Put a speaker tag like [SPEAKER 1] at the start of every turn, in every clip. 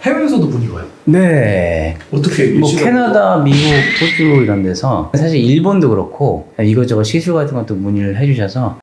[SPEAKER 1] 해외에서도 문의 와요?
[SPEAKER 2] 네.
[SPEAKER 1] 어떻게
[SPEAKER 2] 뭐
[SPEAKER 1] 유치가
[SPEAKER 2] 캐나다, 미국, 호주 이런 데서 사실 일본도 그렇고 이것저것 시술 같은 것도 문의를 해주셔서.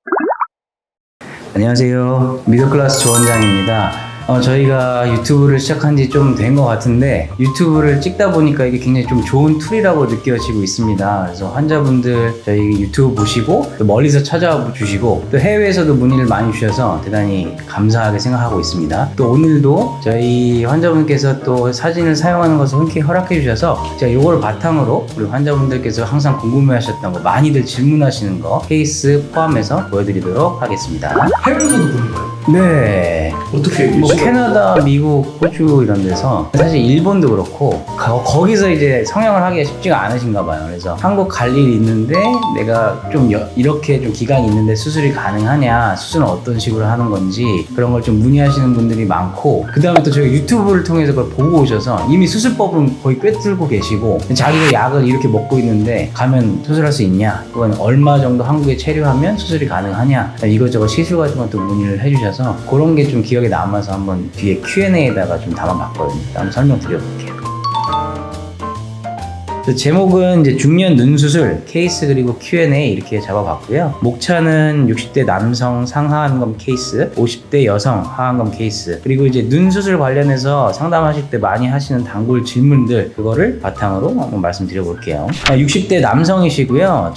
[SPEAKER 2] 안녕하세요. 미들클래스 조원장입니다. 저희가 유튜브를 시작한 지 좀 된 것 같은데 유튜브를 찍다 보니까 이게 굉장히 좀 좋은 툴이라고 느껴지고 있습니다. 그래서 환자분들 저희 유튜브 보시고 또 멀리서 찾아와 주시고 또 해외에서도 문의를 많이 주셔서 대단히 감사하게 생각하고 있습니다. 또 오늘도 저희 환자분께서 또 사진을 사용하는 것을 흔쾌히 허락해 주셔서 제가 이걸 바탕으로 우리 환자분들께서 항상 궁금해 하셨던 거 많이들 질문하시는 거 케이스 포함해서 보여드리도록 하겠습니다.
[SPEAKER 1] 해외에서도 문의 와요?
[SPEAKER 2] 네.
[SPEAKER 1] 어떻게
[SPEAKER 2] 뭐
[SPEAKER 1] 유치가
[SPEAKER 2] 캐나다, 미국, 호주 이런 데서 사실 일본도 그렇고 거기서 이제 성형을 하기가 쉽지가 않으신가 봐요. 그래서 한국 갈 일이 있는데 내가 좀 이렇게 좀 기간이 있는데 수술이 가능하냐, 수술은 어떤 식으로 하는 건지 그런 걸 좀 문의하시는 분들이 많고, 그 다음에 또 저희 유튜브를 통해서 그걸 보고 오셔서 이미 수술법은 거의 꿰뚫고 계시고 자기가 약을 이렇게 먹고 있는데 가면 수술할 수 있냐, 그건 얼마 정도 한국에 체류하면 수술이 가능하냐, 이것저것 시술 같은 것도 문의를 해주셔서 그런 게 좀 기억에 남아서 한번 뒤에 Q&A에다가 좀 담아봤거든요. 한번 설명드려볼게요. 제목은 이제 중년 눈 수술 케이스 그리고 Q&A 이렇게 잡아봤고요. 목차는 60대 남성 상하안검 케이스, 50대 여성 하안검 케이스, 그리고 이제 눈 수술 관련해서 상담하실 때 많이 하시는 단골 질문들, 그거를 바탕으로 한번 말씀드려볼게요. 60대 남성이시고요.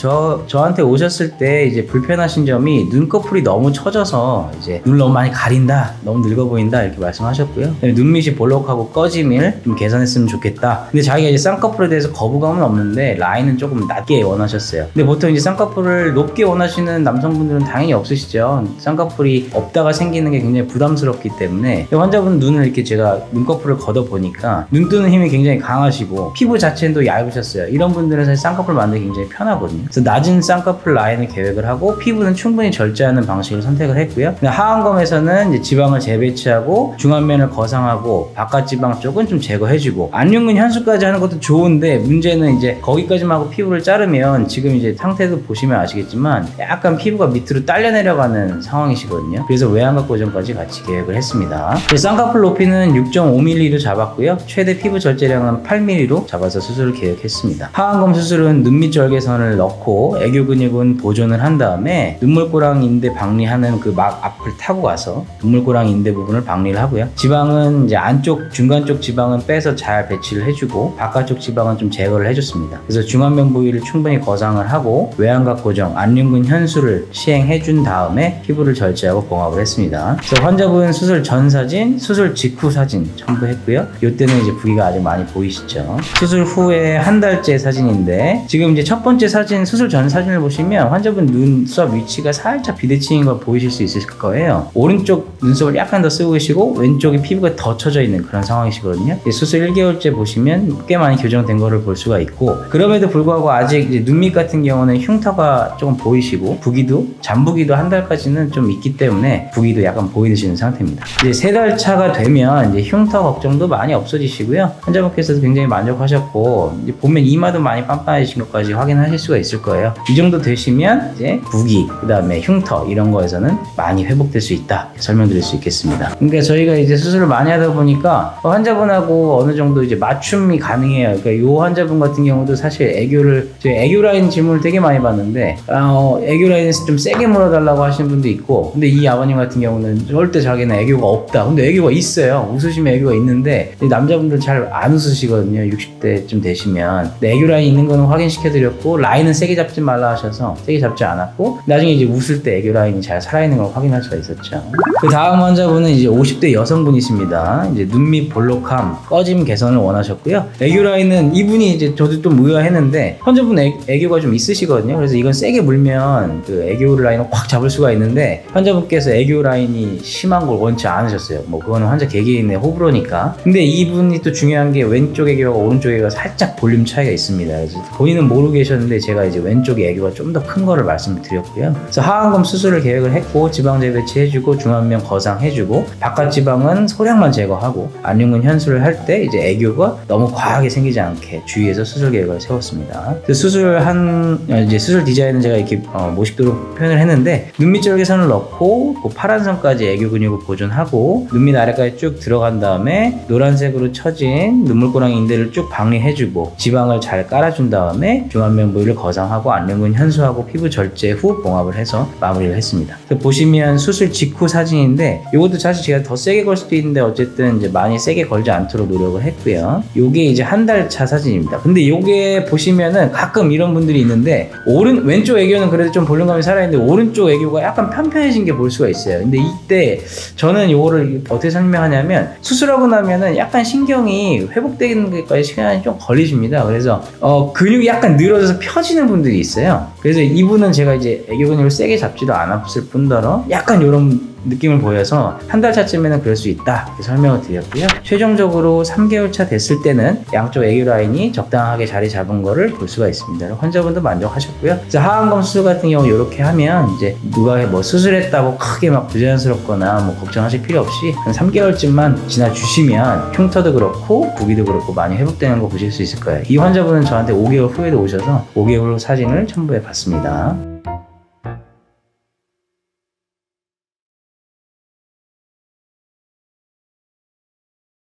[SPEAKER 2] 저한테 오셨을 때 이제 불편하신 점이 눈꺼풀이 너무 처져서 이제 눈을 너무 많이 가린다, 너무 늙어 보인다 이렇게 말씀하셨고요. 눈밑이 볼록하고 꺼짐을 좀 개선했으면 좋겠다. 근데 자기가 이제 쌍꺼풀에 대해서 거부감은 없는데 라인은 조금 낮게 원하셨어요. 근데 보통 이제 쌍꺼풀을 높게 원하시는 남성분들은 당연히 없으시죠. 쌍꺼풀이 없다가 생기는 게 굉장히 부담스럽기 때문에 환자분 눈을 이렇게 제가 눈꺼풀을 걷어 보니까 눈 뜨는 힘이 굉장히 강하시고 피부 자체는 또 얇으셨어요. 이런 분들은 사실 쌍꺼풀 만들기 굉장히 편하거든요. 그래서 낮은 쌍꺼풀 라인을 계획을 하고 피부는 충분히 절제하는 방식을 선택을 했고요. 하안검에서는 이제 지방을 재배치하고 중안면을 거상하고 바깥 지방 쪽은 좀 제거해주고 안윤근 현수까지 하는 것도 좋은데 문제는 이제 거기까지만 하고 피부를 자르면 지금 이제 상태도 보시면 아시겠지만 약간 피부가 밑으로 딸려 내려가는 상황이시거든요. 그래서 외양각 고정까지 같이 계획을 했습니다. 쌍꺼풀 높이는 6.5mm로 잡았고요. 최대 피부 절제량은 8mm로 잡아서 수술을 계획했습니다. 하안검 수술은 눈밑 절개선을 넣고 애교 근육은 보존을 한 다음에 눈물꼬랑 인대 박리하는 그 막 앞을 타고 가서 눈물꼬랑 인대 부분을 박리를 하고요. 지방은 이제 안쪽 중간 쪽 지방은 빼서 잘 배치를 해주고 바깥쪽 지방은 좀 제거를 해줬습니다. 그래서 중안면 부위를 충분히 거상을 하고 외양각 고정, 안윤근 현수를 시행해준 다음에 피부를 절제하고 봉합을 했습니다. 그래서 환자분 수술 전 사진, 수술 직후 사진 첨부했고요. 이때는 이제 부위가 아직 많이 보이시죠. 수술 후에 한 달째 사진인데 지금 이제 첫 번째 사진, 수술 전 사진을 보시면 환자분 눈썹 위치가 살짝 비대칭인 걸 보이실 수 있을 거예요. 오른쪽 눈썹을 약간 더 쓰고 계시고 왼쪽이 피부가 더 처져 있는 그런 상황이시거든요. 수술 1개월째 보시면 꽤 많이 교정된 거를 볼 수가 있고, 그럼에도 불구하고 아직 이제 눈밑 같은 경우는 흉터가 조금 보이시고 부기도, 잔부기도 한 달까지는 좀 있기 때문에 부기도 약간 보이시는 상태입니다. 이제 3달 차가 되면 이제 흉터 걱정도 많이 없어지시고요. 환자분께서도 굉장히 만족하셨고 이제 보면 이마도 많이 빤빤해진 것까지 확인하실 수가 있을 거예요. 이 정도 되시면 이제 부기, 그 다음에 흉터 이런 거에서는 많이 회복될 수 있다 설명드릴 수 있겠습니다. 그러니까 저희가 이제 수술을 많이 하다 보니까 환자분하고 어느 정도 이제 맞춤이 가능해요. 그러니까 이 환자분 같은 경우도 사실 애교 라인 질문을 되게 많이 받는데 애교 라인에서 좀 세게 물어달라고 하시는 분도 있고, 근데 이 아버님 같은 경우는 절대 자기는 애교가 없다. 근데 애교가 있어요. 웃으시면 애교가 있는데 남자분들 잘 안 웃으시거든요. 60대쯤 되시면. 근데 애교 라인 있는 거는 확인시켜드렸고 라인은 세게 잡지 말라 하셔서 세게 잡지 않았고 나중에 이제 웃을 때 애교 라인이 잘 살아있는 걸 확인할 수가 있었죠. 그 다음 환자분은 이제 50대 여성분이십니다. 이제 눈밑 볼록함, 꺼짐 개선을 원하셨고요. 애교 라인은 이분이 이제 저도 좀 의아했는데 환자분 애교가 좀 있으시거든요. 그래서 이건 세게 물면 그 애교 라인을 확 잡을 수가 있는데 환자분께서 애교 라인이 심한 걸 원치 않으셨어요. 뭐 그거는 환자 개개인의 호불호니까. 근데 이분이 또 중요한 게 왼쪽 애교와 오른쪽 애교가 살짝 볼륨 차이가 있습니다. 그래서 본인은 모르고 계셨는데 제가 이제 왼쪽 애교가 좀 더 큰 거를 말씀을 드렸고요. 그래서 하안검 수술을 계획을 했고 지방 재배치 해주고 중안면 거상 해주고 바깥 지방은 소량만 제거하고 안윤근 현수를 할 때 이제 애교가 너무 과하게 생기지 않게 주의해서 위해서 수술 계획을 세웠습니다. 이제 수술 디자인은 제가 이렇게 모식도로 표현을 했는데, 눈 밑쪽에 선을 넣고 그 파란 선까지 애교 근육을 보존하고 눈 밑 아래까지 쭉 들어간 다음에 노란색으로 처진 눈물고랑이 인대를 쭉 방해해주고 지방을 잘 깔아준 다음에 중안면 부위를 거상하고 안면근 현수하고 피부 절제 후 봉합을 해서 마무리를 했습니다. 보시면 수술 직후 사진인데, 이것도 사실 제가 더 세게 걸 수도 있는데 어쨌든 이제 많이 세게 걸지 않도록 노력을 했고요. 요게 이제 한 달 차 사진입니다. 근데 요게 보시면은 가끔 이런 분들이 있는데, 왼쪽 애교는 그래도 좀 볼륨감이 살아있는데 오른쪽 애교가 약간 편편해진 게 볼 수가 있어요. 근데 이때 저는 요거를 어떻게 설명하냐면, 수술하고 나면은 약간 신경이 회복되는 데까지 시간이 좀 걸리십니다. 그래서 근육이 약간 늘어져서 펴지는 분들이 있어요. 그래서 이분은 제가 이제 애교 근육을 세게 잡지도 않았을 뿐더러 약간 요런 느낌을 보여서 한 달 차쯤에는 그럴 수 있다 이렇게 설명을 드렸고요. 최종적으로 3개월 차 됐을 때는 양쪽 애교 라인이 적당하게 자리 잡은 거를 볼 수가 있습니다. 환자분도 만족하셨고요. 그래서 하안검 수술 같은 경우 이렇게 하면 이제 누가 뭐 수술했다고 크게 막 부자연스럽거나 뭐 걱정하실 필요 없이 한 3개월쯤만 지나주시면 흉터도 그렇고 부기도 그렇고 많이 회복되는 거 보실 수 있을 거예요. 이 환자분은 저한테 5개월 후에도 오셔서 5개월 후 사진을 첨부해 봤습니다.